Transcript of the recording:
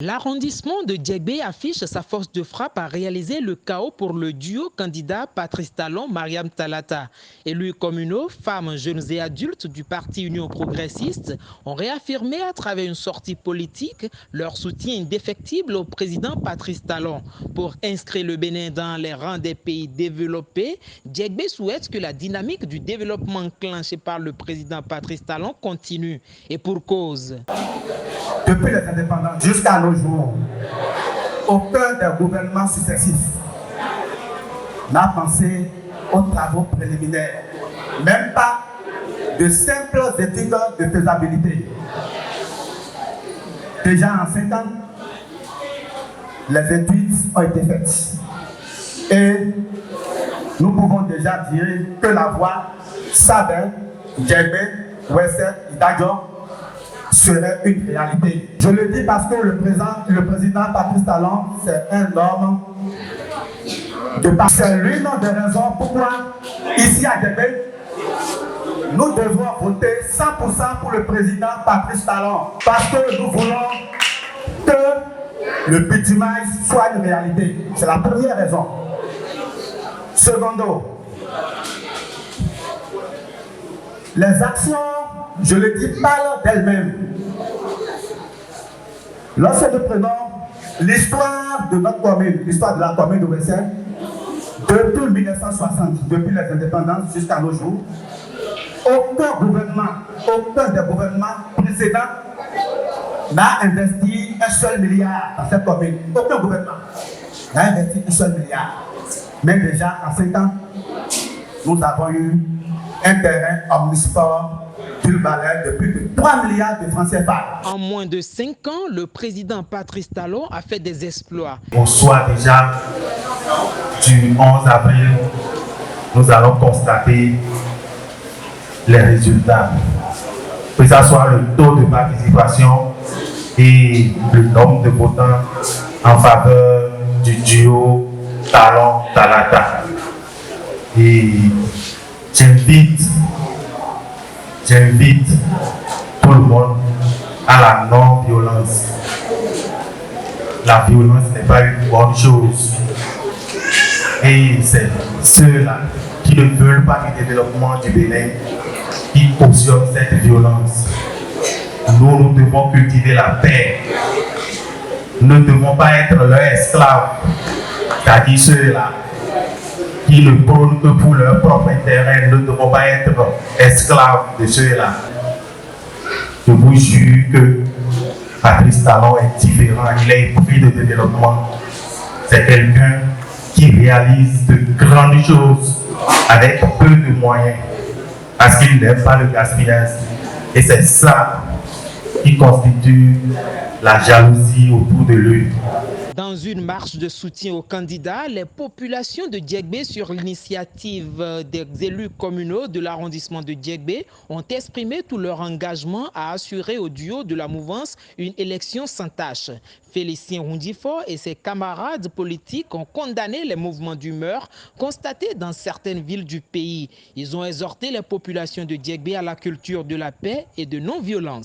L'arrondissement de Diegbé affiche sa force de frappe à réaliser le chaos pour le duo candidat Patrice Talon-Mariam Talata. Élus communaux, femmes, jeunes et adultes du parti Union progressiste ont réaffirmé à travers une sortie politique leur soutien indéfectible au président Patrice Talon. Pour inscrire le Bénin dans les rangs des pays développés, Diegbé souhaite que la dynamique du développement enclenchée par le président Patrice Talon continue. Et pour cause. Depuis les indépendances jusqu'à nos jours, aucun des gouvernements successifs n'a pensé aux travaux préliminaires, même pas de simples études de faisabilité. Déjà en 5 ans, les études ont été faites et nous pouvons déjà dire que la voie Sabel, Diegbé, Ouessé, Idadjo serait une réalité. Je le dis parce que le président Patrice Talon, c'est un homme de part. C'est l'une des raisons pourquoi, ici à Diegbé, nous devons voter 100% pour le président Patrice Talon. Parce que nous voulons que le bitumage soit une réalité. C'est la première raison. Secondo, les actions, je le dis, parlent d'elles-mêmes. Lorsque nous prenons l'histoire de notre commune, l'histoire de la commune de Ouessé, depuis 1960, depuis les indépendances jusqu'à nos jours, aucun des gouvernements précédents n'a investi un seul milliard dans cette commune. Aucun gouvernement n'a investi un seul milliard. Mais déjà, en 5 ans, nous avons eu un terrain omnisport d'une valeur de plus de 3 milliards de francs CFA. En moins de 5 ans, le président Patrice Talon a fait des exploits. Au soir déjà du 11 avril, nous allons constater les résultats. Que ce soit le taux de participation et le nombre de votants en faveur du duo Talon-Talata. Et j'invite tout le monde à la non-violence. La violence n'est pas une bonne chose. Et c'est ceux-là qui ne veulent pas du développement du Bénin qui cautionnent cette violence. Nous devons cultiver la paix. Nous ne devons pas être leurs esclaves, c'est-à-dire ceux-là qui ne prônent que pour leur propre intérêt. Nous ne devons pas être esclaves de ceux-là. Je vous jure que Patrice Talon est différent, il est épris de développement. C'est quelqu'un qui réalise de grandes choses avec peu de moyens, parce qu'il n'aime pas le gaspillage. Et c'est ça qui constitue la jalousie autour de lui. Dans une marche de soutien aux candidats, les populations de Diegbé, sur l'initiative des élus communaux de l'arrondissement de Diegbé, ont exprimé tout leur engagement à assurer au duo de la mouvance une élection sans tâche. Félicien Rundifort et ses camarades politiques ont condamné les mouvements d'humeur constatés dans certaines villes du pays. Ils ont exhorté les populations de Diegbé à la culture de la paix et de non-violence.